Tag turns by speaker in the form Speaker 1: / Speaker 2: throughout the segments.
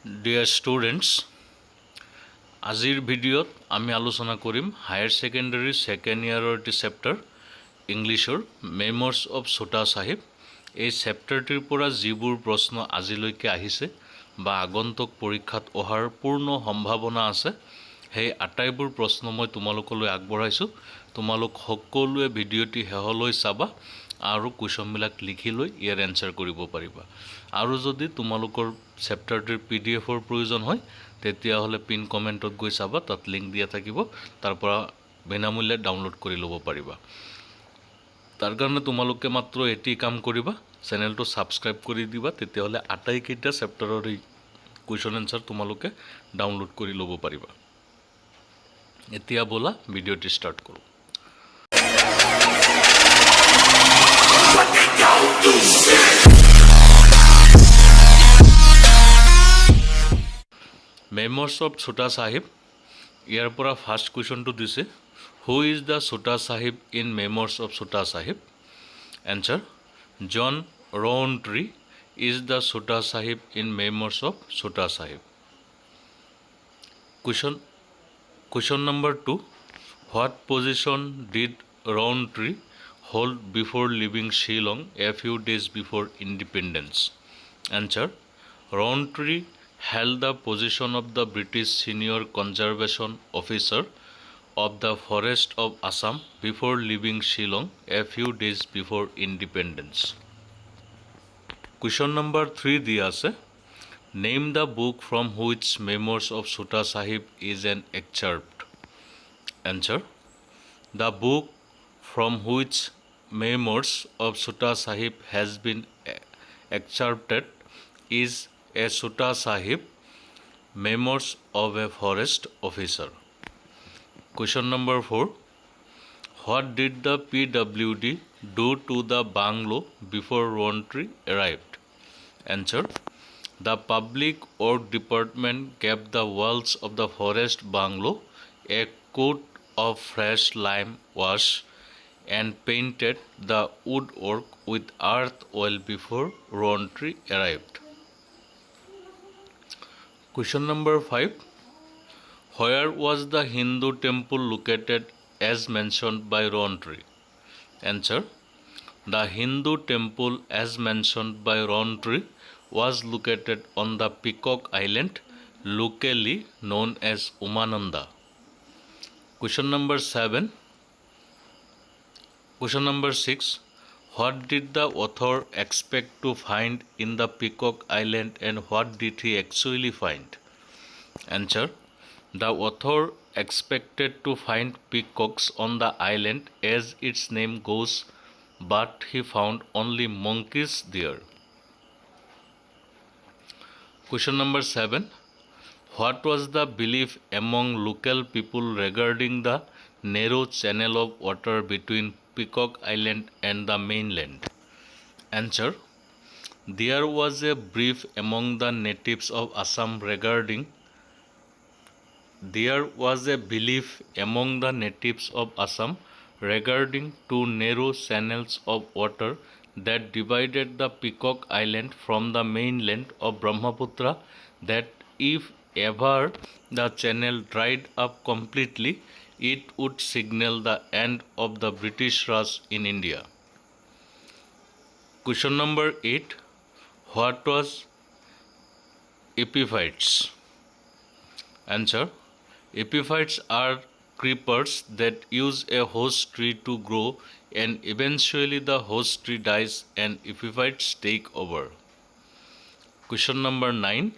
Speaker 1: Dear students, আজিৰ ভিডিঅ'ত আমি আলোচনা কৰিম হায়াৰ সেকেন্ডাৰী সেকেন্ড ইয়াৰৰ এটি চেপ্টাৰ ইংলিছৰ মেমৰ্স অফ ছোটা সাহিব। এই চেপ্টাৰটিৰ পৰা যিবোৰ প্ৰশ্ন আজিলৈকে আহিছে বা আগন্তুক পৰীক্ষাত অহাৰ পূৰ্ণ সম্ভাৱনা আছে, সেই আটাইবোৰ প্ৰশ্ন মই তোমালোকলৈ আগবঢ়াইছোঁ। তোমালোক সকলোৱে ভিডিঅ'টি শেষলৈ চাবা আৰু কুৱেশ্যনবিলাক লিখি লৈ ইয়াৰ এনসাৰ কৰিব পাৰিবা। আৰু যদি তোমালোকৰ চেপ্টাৰটিৰ পিডিএফৰ প্ৰয়োজন হয় তেতিয়াহ'লে পিন কমেণ্টত গৈ চাবা, তাত লিংক দিয়া থাকিব, তাৰ পৰা বিনামূল্যে ডাউনলোড কৰি ল'ব পাৰিবা। তাৰ কাৰণে তোমালোকে মাত্ৰ এটি কাম কৰিবা, চেনেলটো ছাবস্ক্ৰাইব কৰি দিবা, তেতিয়াহ'লে আটাইকেইটা চেপ্টাৰৰ এই কুৱেশ্যন এনসাৰ তোমালোকে ডাউনলোড কৰি ল'ব পাৰিবা। এতিয়া ব'লা ভিডিঅ'টি ষ্টাৰ্ট কৰোঁ। মেমৰ্স অফ ছোটা সাহিব, ইয়াৰ পৰা ফাৰ্ষ্ট কুৱেশ্যনটো দিছে, who is the Chhota Sahib in memoirs of Chhota Sahib? Answer, John Rowntree is the Chhota Sahib in memoirs of Chhota Sahib. Question number 2, what position did Rowntree hold before leaving Shillong a few days before independence? Answer, Rowntree held the position of the British Senior Conservation Officer of the Forest of Assam before leaving Shillong a few days before independence. Question number 3 দিয়া আছে, name the book from which Memoirs of Chota Sahib is an excerpt. Answer, the book from which Memoirs of Chota Sahib has been excerpted is a Chota Sahib Memoirs of a Forest Officer. Question number 4, what did the PWD do to the bungalow before Rowntree arrived? Answer, the Public Works Department gave the walls of the forest bungalow a coat of fresh lime wash and painted the woodwork with earth oil before Rowntree arrived. Question number 5, where was the Hindu temple located as mentioned by Rowntree? Answer, the Hindu temple as mentioned by Rowntree was located on the Peacock Island, locally known as Umananda. Question number 6, what did the author expect to find in the Peacock Island and what did he actually find? Answer, the author expected to find peacocks on the island as its name goes, but he found only monkeys there. Question number 7, what was the belief among local people regarding the narrow channel of water between Peacock Island and the mainland? Answer, there was a belief among the natives of Assam regarding two narrow channels of water that divided the Peacock Island from the mainland of Brahmaputra, that if ever the channel dried up completely, it would signal the end of the British Raj in India. Question number 8, what was epiphytes? Answer, epiphytes are creepers that use a host tree to grow and eventually the host tree dies and epiphytes take over. Question number 9,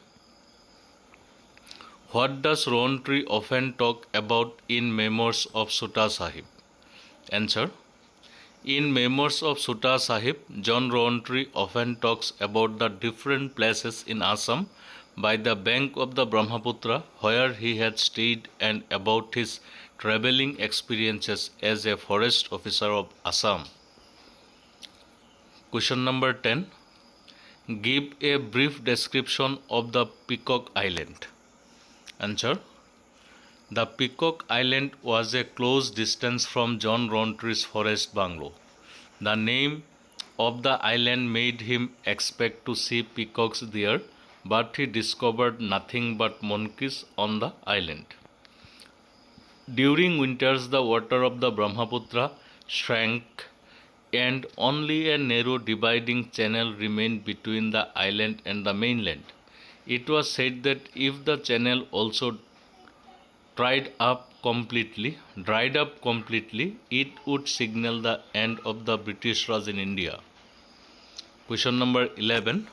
Speaker 1: what does Rowntree often talk about in Memoirs of Chota Sahib? Answer, in Memoirs of Chota Sahib, John Rowntree often talks about the different places in Assam by the bank of the Brahmaputra where he had stayed and about his traveling experiences as a forest officer of Assam. Question number 10, give a brief description of the Peacock Island. Answer, the Peacock Island was a close distance from John Rowntree's forest bungalow. The name of the island made him expect to see peacocks there, but he discovered nothing but monkeys on the island. During winters, the water of the Brahmaputra shrank, and only a narrow dividing channel remained between the island and the mainland. It was said that if the channel also dried up completely, it would signal the end of the British Raj in India. Question number 11.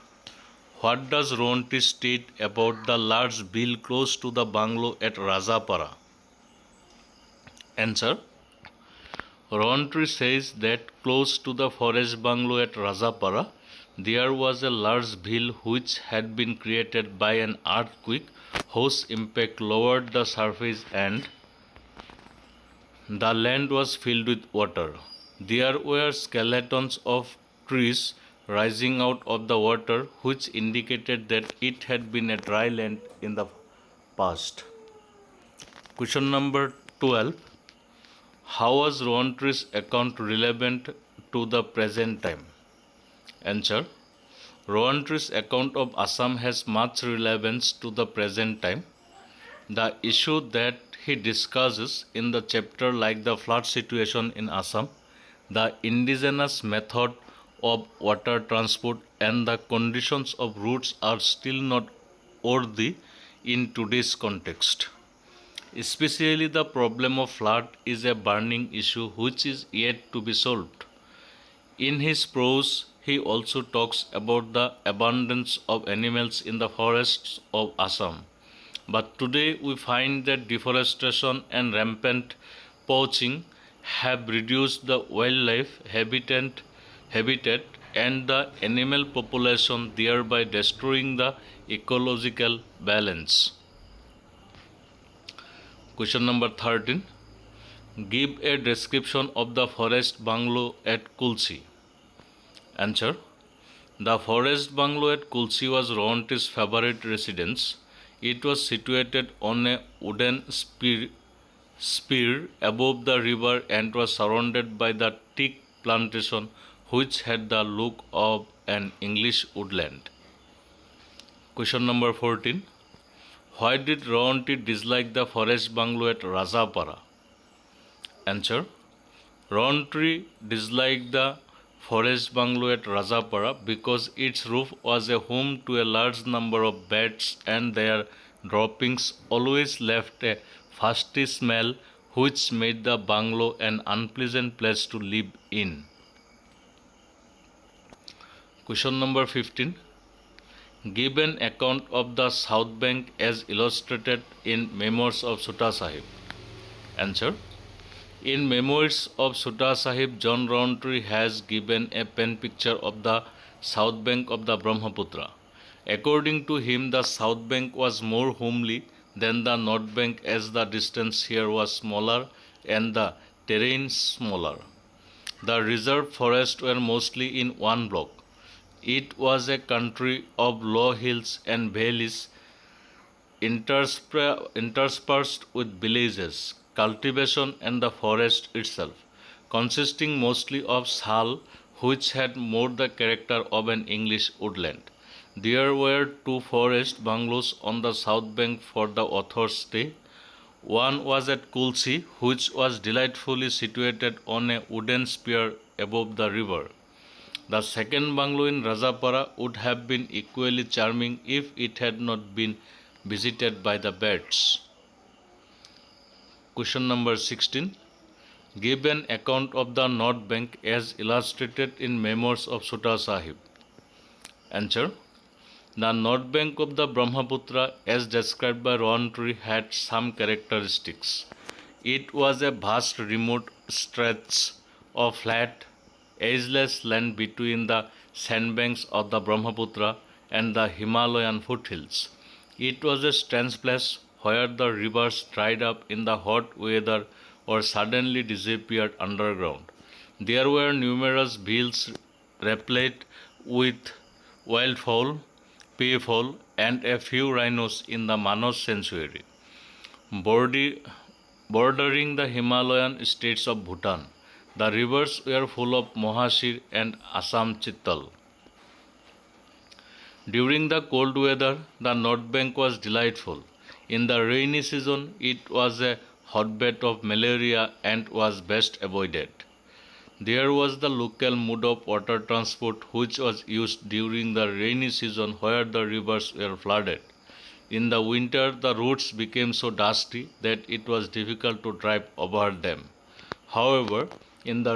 Speaker 1: What does Ronti state about the large bill close to the bungalow at Rajapara? Answer. Ronti says that close to the forest bungalow at Rajapara, there was a large bill which had been created by an earthquake whose impact lowered the surface and the land was filled with water. There were skeletons of trees rising out of the water, which indicated that it had been a dry land in the past. Question number 12. How was Ronti's account relevant to the present time? Answer. Ronti's account of Assam has much relevance to the present time. The issue that he discusses in the chapter, like the flood situation in Assam, the indigenous method of water transport, and the conditions of routes are still not worthy in today's context. Especially the problem of flood is a burning issue which is yet to be solved. In his prose, he also talks about the abundance of animals in the forests of Assam. But today we find that deforestation and rampant poaching have reduced the wildlife habitat and the animal population, thereby destroying the ecological balance. Question number 13. Give a description of the forest bungalow at Kulsi. Answer. The forest bungalow at Kulsi was Ronti's favorite residence. It was situated on a wooden spear above the river and was surrounded by the teak plantation, which had the look of an English woodland. Question number 14. Why did Ronti dislike the forest bungalow at Rajapara? Answer. Ronti disliked the forest bungalow at Rajapara because its roof was a home to a large number of bats, and their droppings always left a musty smell which made the bungalow an unpleasant place to live in. Question number 15. Give an account of the South Bank as illustrated in Memoirs of Chota Sahib. Answer. In Memoirs of Chota Sahib, John Rowntree has given a pen picture of the south bank of the Brahmaputra. According to him, the south bank was more homely than the north bank, as the distance here was smaller and the terrain smaller. The reserve forests were mostly in one block. It was a country of low hills and valleys interspersed with villages, cultivation, and the forest itself, consisting mostly of sal, which had more the character of an English woodland. There were two forest bungalows on the south bank for the author's stay. One was at Kulsi, which was delightfully situated on a wooden spear above the river. The second bungalow in Rajapara would have been equally charming if it had not been visited by the bats. Question number 16. Give an account of the north bank as illustrated in Memoirs of Chota Sahib. Answer. The north bank of the Brahmaputra, as described by Rowntree, had some characteristics. It was a vast remote stretch of flat, edgeless land between the sandbanks of the Brahmaputra and the Himalayan foothills. It was a strange place where the rivers dried up in the hot weather or suddenly disappeared underground. There were numerous bills replete with wildfowl, peafowl, and a few rhinos in the Manos sanctuary, bordering the Himalayan states of Bhutan. The rivers were full of mohasir and Assam chittal. During the cold weather, the North Bank was delightful. In the rainy season, it was a hotbed of malaria and was best avoided. There was the local mode of water transport which was used during the rainy season where the rivers were flooded. In the winter, the roads became so dusty that it was difficult to drive over them. However, in the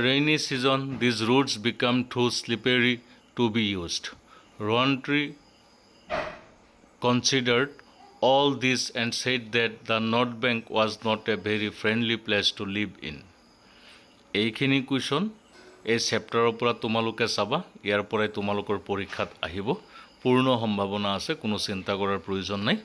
Speaker 1: rainy season, these roads become too slippery to be used. Rowntree considered all this and said that the North Bank was not a very friendly place to live in. এইখিনি question এই চেপ্টাৰৰ পৰা তোমালোকে চাবা, ইয়াৰ পৰাই তোমালোকৰ পৰীক্ষাত আহিব। পূৰ্ণ সম্ভাৱনা আছে, কোনো চিন্তা কৰাৰ প্ৰয়োজন নাই।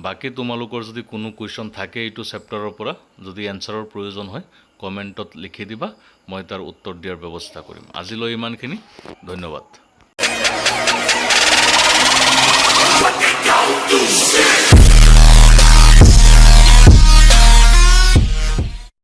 Speaker 1: বাকি তোমালোকৰ যদি কোনো কুৱেশ্যন থাকে এইটো চেপ্টাৰৰ পৰা, যদি এনসাৰৰ প্ৰয়োজন হয় কমেণ্টত লিখি দিবা, মই তাৰ উত্তৰ দিয়াৰ ব্যৱস্থা কৰিম। আজিলৈ ইমানখিনি, ধন্যবাদ।